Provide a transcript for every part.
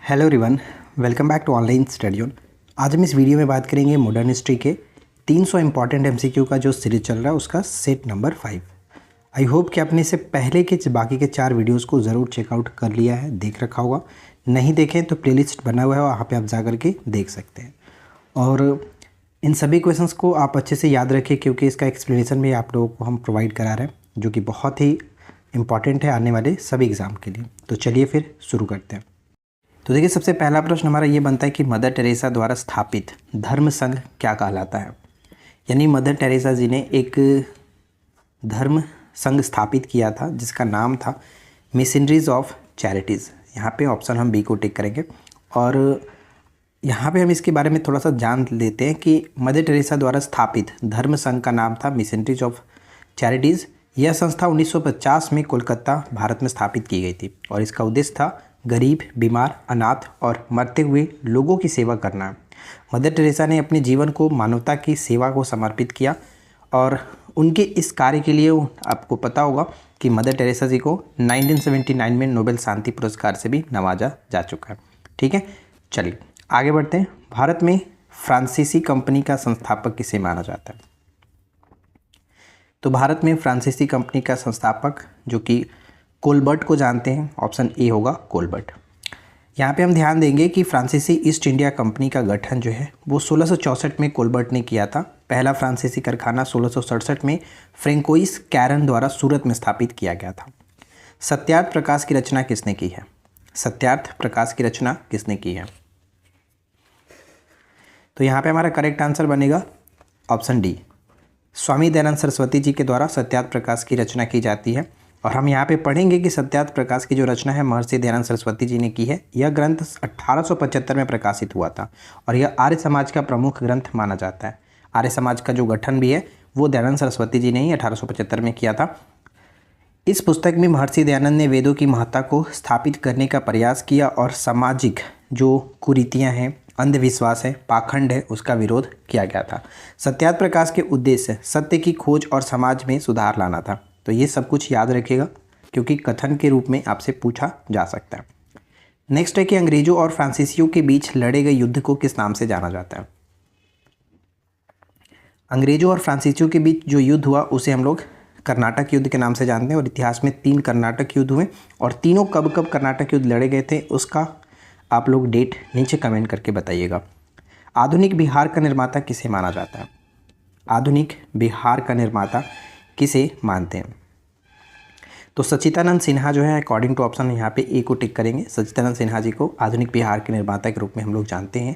Hello everyone, welcome back to online study zone. आज हम इस वीडियो में बात करेंगे मॉडर्न हिस्ट्री के 300 इंपॉर्टेंट एमसीक्यू का जो सीरीज चल रहा है उसका सेट नंबर 5। आई होप कि आपने इससे पहले के बाकी के 4 वीडियोस को ज़रूर चेकआउट कर लिया है, देख रखा होगा। नहीं देखें तो प्लेलिस्ट बना हुआ है, वहाँ पर आप जा कर के देख सकते हैं। और इन सभी क्वेश्चंस को आप अच्छे से याद रखें क्योंकि इसका एक्सप्लेनेशन भी आप लोगों को हम प्रोवाइड करा रहे हैं, जो कि बहुत ही इंपॉर्टेंट है आने वाले सभी एग्ज़ाम के लिए। तो चलिए फिर शुरू करते हैं। तो देखिए, सबसे पहला प्रश्न हमारा ये बनता है कि मदर टेरेसा द्वारा स्थापित धर्म संघ क्या कहलाता है। यानी मदर टेरेसा जी ने एक धर्म संघ स्थापित किया था जिसका नाम था मिशनरीज ऑफ चैरिटीज़। यहाँ पे ऑप्शन हम बी को टिक करेंगे। और यहाँ पे हम इसके बारे में थोड़ा सा जान लेते हैं कि मदर टेरेसा द्वारा स्थापित धर्म संघ का नाम था मिशनरीज ऑफ चैरिटीज़। यह संस्था 1950 में कोलकाता, भारत में स्थापित की गई थी और इसका उद्देश्य था गरीब, बीमार, अनाथ और मरते हुए लोगों की सेवा करना। मदर टेरेसा ने अपने जीवन को मानवता की सेवा को समर्पित किया और उनके इस कार्य के लिए आपको पता होगा कि मदर टेरेसा जी को 1979 में नोबेल शांति पुरस्कार से भी नवाजा जा चुका है। ठीक है, चलिए आगे बढ़ते हैं। भारत में फ्रांसीसी कंपनी का संस्थापक किसे माना जाता है? तो भारत में फ्रांसीसी कंपनी का संस्थापक जो कि कोलबर्ट को जानते हैं, ऑप्शन ए होगा कोलबर्ट। यहाँ पे हम ध्यान देंगे कि फ्रांसीसी ईस्ट इंडिया कंपनी का गठन जो है वो 1664 में कोलबर्ट ने किया था। पहला फ्रांसीसी कारखाना 1667 में फ्रेंकोइस कैरन द्वारा सूरत में स्थापित किया गया था। सत्यार्थ प्रकाश की रचना किसने की है? सत्यार्थ प्रकाश की रचना किसने की है? तो यहाँ पे हमारा करेक्ट आंसर बनेगा ऑप्शन डी, स्वामी दयानंद सरस्वती जी के द्वारा सत्यार्थ प्रकाश की रचना की जाती है। और हम यहाँ पे पढ़ेंगे कि सत्यार्थ प्रकाश की जो रचना है महर्षि दयानंद सरस्वती जी ने की है। यह ग्रंथ 1875 में प्रकाशित हुआ था और यह आर्य समाज का प्रमुख ग्रंथ माना जाता है। आर्य समाज का जो गठन भी है वो दयानंद सरस्वती जी ने ही 1875 में किया था। इस पुस्तक में महर्षि दयानंद ने वेदों की महत्ता को स्थापित करने का प्रयास किया और सामाजिक जो कुरीतियाँ हैं, अंधविश्वास है, पाखंड है, उसका विरोध किया गया था। सत्यार्थ प्रकाश के उद्देश्य सत्य की खोज और समाज में सुधार लाना था। तो ये सब कुछ याद रखिएगा क्योंकि कथन के रूप में आपसे पूछा जा सकता है। नेक्स्ट है कि अंग्रेजों और फ्रांसीसियों के बीच लड़े गए युद्ध को किस नाम से जाना जाता है? अंग्रेजों और फ्रांसीसियों के बीच जो युद्ध हुआ उसे हम लोग कर्नाटक युद्ध के नाम से जानते हैं। और इतिहास में 3 कर्नाटक युद्ध हुए और तीनों कब कब कर्नाटक युद्ध लड़े गए थे उसका आप लोग डेट नीचे कमेंट करके बताइएगा। आधुनिक बिहार का निर्माता किसे माना जाता है? आधुनिक बिहार का निर्माता किसे मानते हैं? तो सच्चिदानंद सिन्हा जो है, अकॉर्डिंग टू ऑप्शन यहाँ पे ए को टिक करेंगे। सच्चिदानंद सिन्हा जी को आधुनिक बिहार के निर्माता के रूप में हम लोग जानते हैं।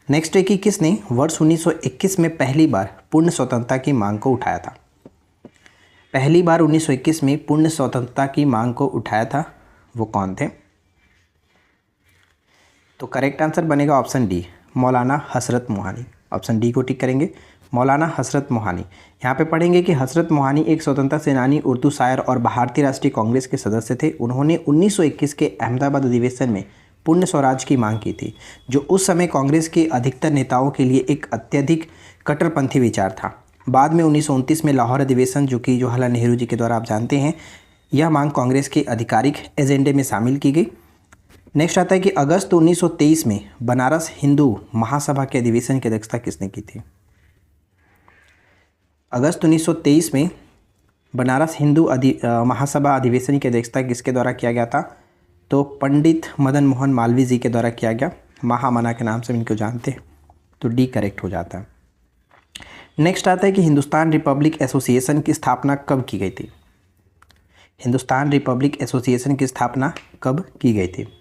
नेक्स्ट है कि किसने वर्ष 1921 में पहली बार पूर्ण स्वतंत्रता की मांग को उठाया था? पहली बार 1921 में पूर्ण स्वतंत्रता की मांग को उठाया था, वो कौन थे? तो करेक्ट आंसर बनेगा ऑप्शन डी, मौलाना हसरत मोहानी। ऑप्शन डी को टिक करेंगे, मौलाना हसरत मोहानी। यहाँ पे पढ़ेंगे कि हसरत मोहानी एक स्वतंत्रता सेनानी, उर्दू शायर और भारतीय राष्ट्रीय कांग्रेस के सदस्य थे। उन्होंने 1921 के अहमदाबाद अधिवेशन में पूर्ण स्वराज की मांग की थी, जो उस समय कांग्रेस के अधिकतर नेताओं के लिए एक अत्यधिक कट्टरपंथी विचार था। बाद में 1929 में लाहौर अधिवेशन, जो कि जवाहरलाल नेहरू जी के द्वारा आप जानते हैं, यह मांग कांग्रेस के आधिकारिक एजेंडे में शामिल की गई। नेक्स्ट आता है कि अगस्त 1923 में बनारस हिंदू महासभा के अधिवेशन की अध्यक्षता किसने की थी? अगस्त 1923 में बनारस हिंदू महासभा अधिवेशन की अध्यक्षता किसके द्वारा किया गया था? तो पंडित मदन मोहन मालवीय जी के द्वारा किया गया। महामना के नाम से इनको जानते हैं, तो डी करेक्ट हो जाता है। नेक्स्ट आता है कि हिंदुस्तान रिपब्लिक एसोसिएशन की स्थापना कब की गई थी? हिंदुस्तान रिपब्लिक एसोसिएशन की स्थापना कब की गई थी?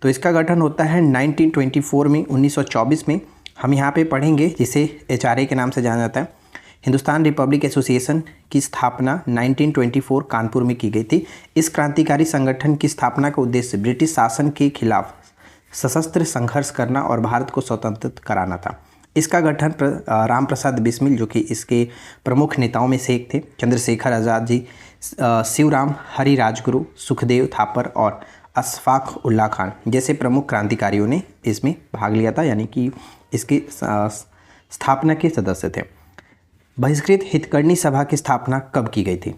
तो इसका गठन होता है 1924 में, 1924 में। हम यहाँ पे पढ़ेंगे जिसे HRA के नाम से जाना जाता है। हिंदुस्तान रिपब्लिक एसोसिएशन की स्थापना 1924 कानपुर में की गई थी। इस क्रांतिकारी संगठन की स्थापना का उद्देश्य ब्रिटिश शासन के खिलाफ सशस्त्र संघर्ष करना और भारत को स्वतंत्र कराना था। इसका गठन राम प्रसाद बिस्मिल, जो कि इसके प्रमुख नेताओं में से एक थे, चंद्रशेखर आज़ाद जी, शिवराम हरि राजगुरु, सुखदेव थापर और अशफाक उल्ला खान जैसे प्रमुख क्रांतिकारियों ने इसमें भाग लिया था, यानी कि इसकी स्थापना के सदस्य थे। बहिष्कृत हितकर्णी सभा की स्थापना कब की गई थी?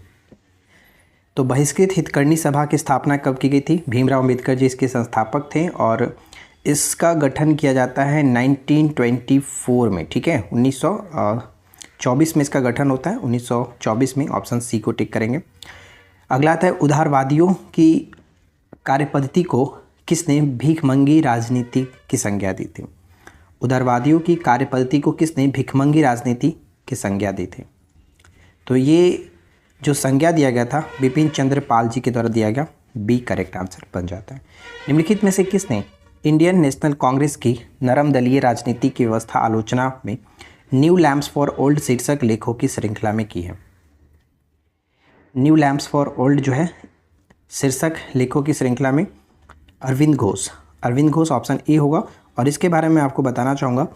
तो बहिष्कृत हितकर्णी सभा की स्थापना कब की गई थी? भीमराव अम्बेडकर जी इसके संस्थापक थे और इसका गठन किया जाता है 1924 में, ठीक है। 1924 में इसका गठन होता है, 1924 में। ऑप्शन सी को टिक करेंगे। अगला आता है उदारवादियों की कार्यपद्धति को किसने भिखमंगी राजनीति की संज्ञा दी थी? उदारवादियों की कार्यपद्धति को किसने भिखमंगी राजनीति की संज्ञा दी थी? तो ये जो संज्ञा दिया गया था बिपिन चंद्र पाल जी के द्वारा दिया गया। बी करेक्ट आंसर बन जाता है। निम्नलिखित में से किसने इंडियन नेशनल कांग्रेस की नरम दलीय राजनीति की व्यवस्था आलोचना में न्यू लैम्प्स फॉर ओल्ड शीर्षक लेखों की श्रृंखला में की है? न्यू लैम्प्स फॉर ओल्ड जो है शीर्षक लेखों की श्रृंखला में अरविंद घोष। अरविंद घोष ऑप्शन ए होगा। और इसके बारे में आपको बताना चाहूँगा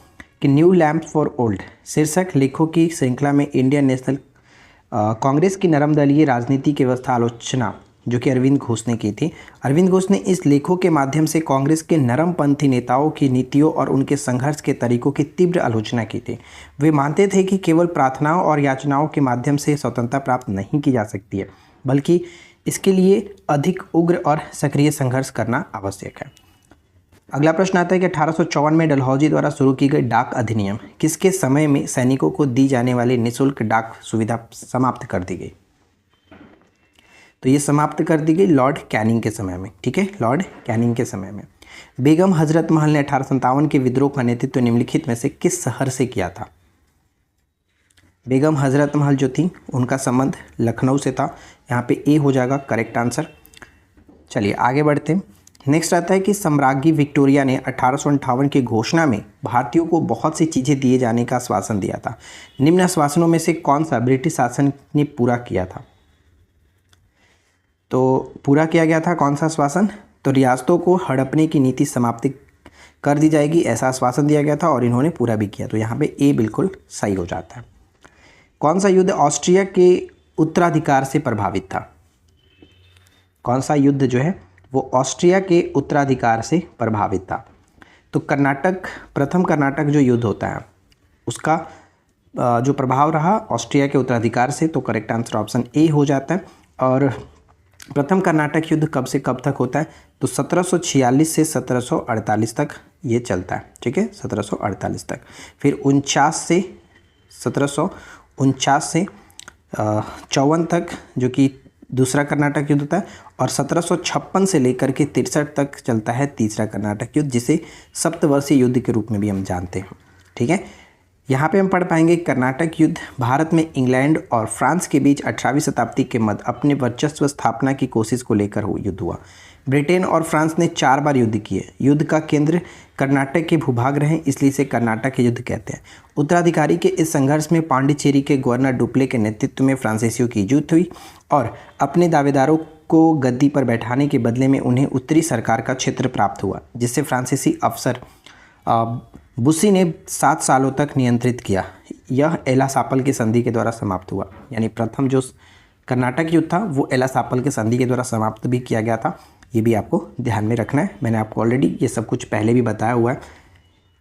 कि न्यू लैम्प्स फॉर ओल्ड शीर्षक लेखों की श्रृंखला में इंडियन नेशनल कांग्रेस की नरम दलीय राजनीति की व्यवस्था आलोचना जो कि अरविंद घोष ने की थी। अरविंद घोष ने इस लेखों के माध्यम से कांग्रेस के नरमपंथी नेताओं की नीतियों और उनके संघर्ष के तरीकों की तीव्र आलोचना की थी। वे मानते थे कि केवल प्रार्थनाओं और याचनाओं के माध्यम से स्वतंत्रता प्राप्त नहीं की जा सकती है, बल्कि इसके लिए अधिक उग्र और सक्रिय संघर्ष करना आवश्यक है। अगला प्रश्न आता है कि 1854 में डलहौजी द्वारा शुरू की गई डाक अधिनियम किसके समय में सैनिकों को दी जाने वाली निःशुल्क डाक सुविधा समाप्त कर दी गई? तो ये समाप्त कर दी गई लॉर्ड कैनिंग के समय में, ठीक है, लॉर्ड कैनिंग के समय में। बेगम हजरत महल ने 1857 के विद्रोह का नेतृत्व निम्नलिखित में से किस शहर से किया था? बेगम हजरत महल जो थी उनका संबंध लखनऊ से था। यहाँ पे ए हो जाएगा करेक्ट आंसर। चलिए आगे बढ़ते हैं। नेक्स्ट आता है कि सम्राज्ञी विक्टोरिया ने 1858 की घोषणा में भारतीयों को बहुत सी चीज़ें दिए जाने का आश्वासन दिया था। निम्न आश्वासनों में से कौन सा ब्रिटिश शासन ने पूरा किया था? तो पूरा किया गया था कौन सा आश्वासन? तो रियासतों को हड़पने की नीति समाप्त कर दी जाएगी, ऐसा आश्वासन दिया गया था और इन्होंने पूरा भी किया। तो यहाँ पे ए बिल्कुल सही हो जाता है। कौन सा युद्ध ऑस्ट्रिया के उत्तराधिकार से प्रभावित था? कौन सा युद्ध जो है वो ऑस्ट्रिया के उत्तराधिकार से प्रभावित था? तो प्रथम कर्नाटक जो युद्ध होता है उसका जो प्रभाव रहा ऑस्ट्रिया के उत्तराधिकार से, तो करेक्ट आंसर ऑप्शन ए हो जाता है। और प्रथम कर्नाटक युद्ध कब से कब तक होता है? तो 1746 से 1748 तक ये चलता है, ठीक है, 1748 तक। फिर 1749 से 54 तक जो कि दूसरा कर्नाटक युद्ध होता है, और 1756 से लेकर के 63 तक चलता है तीसरा कर्नाटक युद्ध, जिसे सप्तवर्षीय युद्ध के रूप में भी हम जानते हैं, ठीक है। यहाँ पे हम पढ़ पाएंगे कर्नाटक युद्ध भारत में इंग्लैंड और फ्रांस के बीच 18वीं शताब्दी के मध्य अपने वर्चस्व स्थापना की कोशिश को लेकर युद्ध हुआ। ब्रिटेन और फ्रांस ने 4 बार युद्ध किए। युद्ध का केंद्र कर्नाटक के भूभाग रहे, इसलिए इसे कर्नाटक के युद्ध कहते हैं। उत्तराधिकारी के इस संघर्ष में पांडिचेरी के गवर्नर डुप्ले के नेतृत्व में फ्रांसीसियों की जीत हुई और अपने दावेदारों को गद्दी पर बैठाने के बदले में उन्हें उत्तरी सरकार का क्षेत्र प्राप्त हुआ, जिससे फ्रांसीसी अफसर बुस्सी ने 7 सालों तक नियंत्रित किया। यह एला सापल की संधि के द्वारा समाप्त हुआ। यानी प्रथम जो कर्नाटक युद्ध था वो एला सापल की संधि के द्वारा समाप्त भी किया गया था। ये भी आपको ध्यान में रखना है, मैंने आपको ऑलरेडी ये सब कुछ पहले भी बताया हुआ है।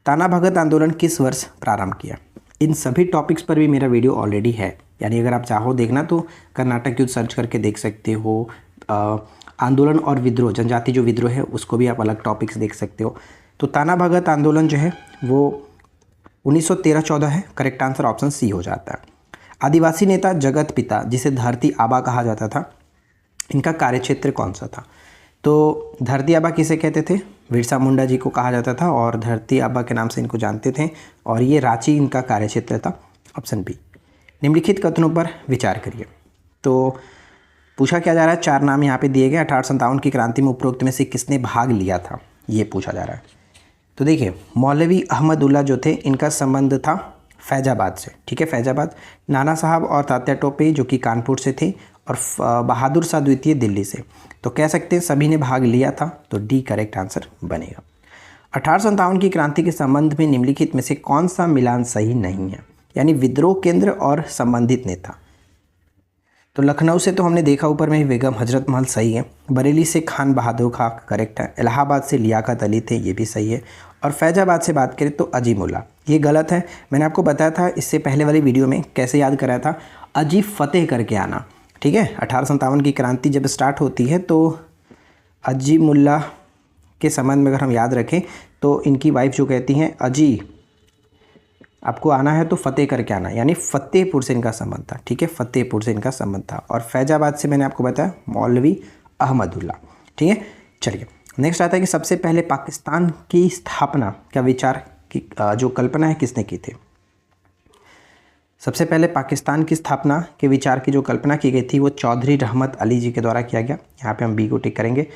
ताना भगत आंदोलन किस वर्ष प्रारंभ किया? इन सभी टॉपिक्स पर भी मेरा वीडियो ऑलरेडी है, यानी अगर आप चाहो देखना तो कर्नाटक युद्ध सर्च करके देख सकते हो। आंदोलन और विद्रोह, जनजाति जो विद्रोह है उसको भी आप अलग टॉपिक्स देख सकते हो। तो ताना भगत आंदोलन जो है वो 1913-14 है, करेक्ट आंसर ऑप्शन सी हो जाता है। आदिवासी नेता जगत पिता जिसे धरती आबा कहा जाता था, इनका कार्यक्षेत्र कौन सा था? तो धरती आबा किसे कहते थे? बिरसा मुंडा जी को कहा जाता था और धरती आबा के नाम से इनको जानते थे, और ये रांची इनका कार्यक्षेत्र था, ऑप्शन बी। निम्नलिखित कथनों पर विचार करिए। तो पूछा क्या जा रहा है, 4 नाम यहाँ पे दिए गए। 1857 की क्रांति में उपरोक्त में से किसने भाग लिया था, ये पूछा जा रहा है। तो देखिए मौलवी अहमदुल्ला जो थे इनका संबंध था फैजाबाद से, ठीक है, फैजाबाद। नाना साहब और तात्या टोपे जो कि कानपुर से थे, और बहादुर शाह द्वितीय दिल्ली से। तो कह सकते हैं सभी ने भाग लिया था, तो डी करेक्ट आंसर बनेगा। 1857 की क्रांति के संबंध में निम्नलिखित में से कौन सा मिलान सही नहीं है? यानी विद्रोह केंद्र और संबंधित नेता। तो लखनऊ से तो हमने देखा ऊपर में बेगम हजरत महल सही है। बरेली से खान बहादुर खां करेक्ट है। इलाहाबाद से लियाकत अली थे, ये भी सही है। और फैजाबाद से बात करें तो अजीमुल्ला, ये गलत है। मैंने आपको बताया था इससे पहले वाली वीडियो में कैसे याद कराया था, अजीब फतेह करके आना। ठीक है। 1857 की क्रांति जब स्टार्ट होती है तो अजीमुल्ला के संबंध में अगर हम याद रखें तो इनकी वाइफ जो कहती हैं अजी आपको आना है तो फतेह करके आना, यानी फतेहपुर से इनका संबंध था। ठीक है, फतेहपुर से इनका संबंध था। और फैजाबाद से मैंने आपको बताया मौलवी अहमदुल्ला। ठीक है, चलिए नेक्स्ट आता है कि सबसे पहले पाकिस्तान की स्थापना का विचार की जो कल्पना है किसने की थी। सबसे पहले पाकिस्तान की स्थापना के विचार की जो कल्पना की गई थी वो चौधरी रहमत अली जी के द्वारा किया गया। यहाँ पे हम बी को टिक करेंगे।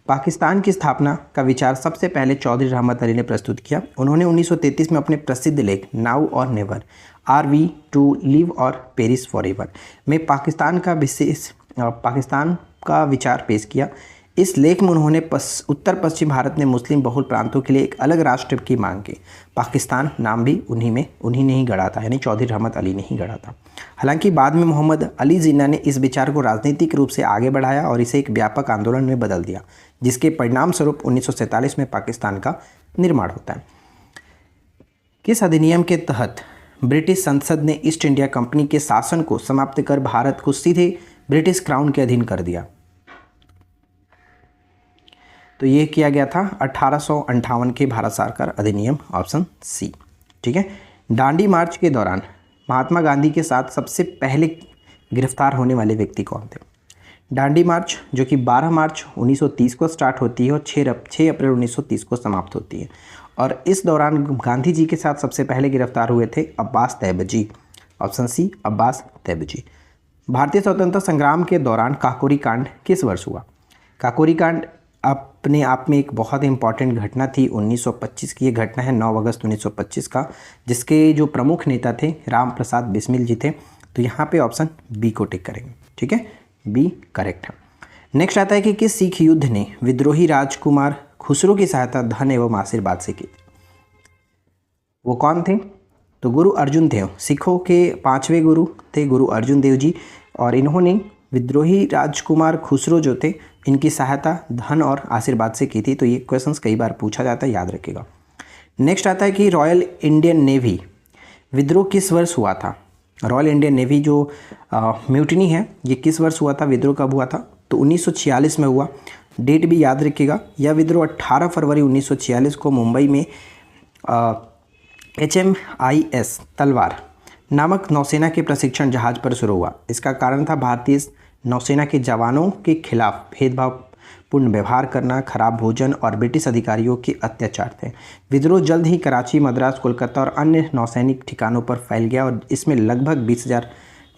पाकिस्तान की स्थापना का विचार सबसे पहले चौधरी रहमत अली ने प्रस्तुत किया। उन्होंने 1933 में अपने प्रसिद्ध लेख now or never, are we to live or perish forever में पाकिस्तान का विचार पेश किया। इस लेख में उन्होंने उत्तर पश्चिम भारत में मुस्लिम बहुल प्रांतों के लिए एक अलग राष्ट्र की मांग की। पाकिस्तान नाम भी उन्हीं ने ही गढ़ा था, यानी चौधरी रहमत अली ने ही गढ़ा था। हालांकि बाद में मोहम्मद अली जिन्ना ने इस विचार को राजनीतिक रूप से आगे बढ़ाया और इसे एक व्यापक आंदोलन में बदल दिया, जिसके परिणाम स्वरूप 1947 में पाकिस्तान का निर्माण होता है। किस अधिनियम के तहत ब्रिटिश संसद ने ईस्ट इंडिया कंपनी के शासन को समाप्त कर भारत को सीधे ब्रिटिश क्राउन के अधीन कर दिया? तो ये किया गया था 1858 के भारत सरकार अधिनियम, ऑप्शन सी। ठीक है। दांडी मार्च के दौरान महात्मा गांधी के साथ सबसे पहले गिरफ्तार होने वाले व्यक्ति कौन थे? दांडी मार्च जो कि 12 मार्च 1930 को स्टार्ट होती है और 6 अप्रैल 1930 को समाप्त होती है। और इस दौरान गांधी जी के साथ सबसे पहले गिरफ्तार हुए थे अब्बास तैयबजी, ऑप्शन सी अब्बास तैयबजी। भारतीय स्वतंत्रता संग्राम के दौरान काकोरी कांड किस वर्ष हुआ? काकोरी कांड अपने आप में एक बहुत इंपॉर्टेंट घटना थी। 1925 की ये घटना है, 9 अगस्त 1925 का, जिसके जो प्रमुख नेता थे राम प्रसाद बिस्मिल जी थे। तो यहाँ पे ऑप्शन बी को टिक करेंगे। ठीक है, बी करेक्ट है। नेक्स्ट आता है कि किस सिख युद्ध ने विद्रोही राजकुमार खुसरो की सहायता धन एवं आशीर्वाद से की? वो कौन थे? तो गुरु अर्जुन देव, सिखों के 5वें गुरु थे गुरु अर्जुन देव जी, और इन्होंने विद्रोही राजकुमार खुसरो जो थे इनकी सहायता धन और आशीर्वाद से की थी। तो ये क्वेश्चंस कई बार पूछा जाता है, याद रखिएगा। नेक्स्ट आता है कि रॉयल इंडियन नेवी विद्रोह किस वर्ष हुआ था? रॉयल इंडियन नेवी जो म्यूटिनी है ये किस वर्ष हुआ था, विद्रोह कब हुआ था? तो 1946 में हुआ। डेट भी याद रखिएगा। यह विद्रोह 18 फरवरी 1946 को मुंबई में HMIS तलवार नामक नौसेना के प्रशिक्षण जहाज पर शुरू हुआ। इसका कारण था भारतीय नौसेना के जवानों के खिलाफ भेदभावपूर्ण व्यवहार करना, खराब भोजन और ब्रिटिश अधिकारियों के अत्याचार थे। विद्रोह जल्द ही कराची, मद्रास, कोलकाता और अन्य नौसैनिक ठिकानों पर फैल गया और इसमें लगभग 20,000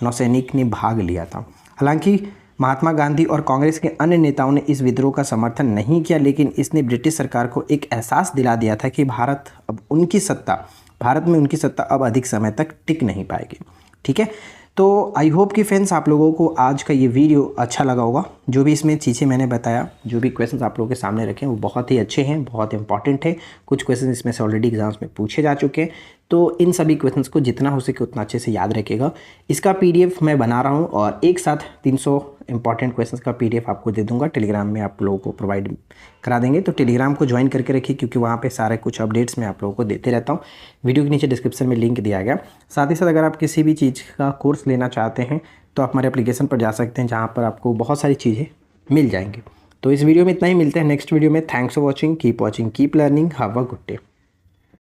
नौसैनिक ने भाग लिया था। हालांकि महात्मा गांधी और कांग्रेस के अन्य नेताओं ने इस विद्रोह का समर्थन नहीं किया, लेकिन इसने ब्रिटिश सरकार को एक एहसास दिला दिया था कि भारत में उनकी सत्ता अब अधिक समय तक टिक नहीं पाएगी। ठीक है, तो आई होप कि फ्रेंड्स आप लोगों को आज का ये वीडियो अच्छा लगा होगा। जो भी इसमें चीज़ें मैंने बताया, जो भी क्वेश्चंस आप लोगों के सामने रखे वो बहुत ही अच्छे हैं, बहुत इंपॉर्टेंट है। कुछ क्वेश्चंस इसमें से ऑलरेडी एग्जाम्स में पूछे जा चुके हैं, तो इन सभी क्वेश्चंस को जितना हो सके उतना अच्छे से याद रखिएगा। इसका PDF मैं बना रहा हूँ और एक साथ 300 इंपॉर्टेंट क्वेश्चंस का PDF आपको दे दूंगा। टेलीग्राम में आप लोगों को प्रोवाइड करा देंगे, तो टेलीग्राम को ज्वाइन करके रखिए, क्योंकि वहाँ पे सारे कुछ अपडेट्स मैं आप लोगों को देते रहता हूँ। वीडियो के नीचे डिस्क्रिप्शन में लिंक दिया गया। साथ ही साथ अगर आप किसी भी चीज़ का कोर्स लेना चाहते हैं तो आप हमारे एप्लीकेशन पर जा सकते हैं, जहाँ पर आपको बहुत सारी चीज़ें मिल जाएंगी। तो इस वीडियो में इतना ही, मिलते हैं नेक्स्ट वीडियो में। Thanks for watching, keep learning, have a good day.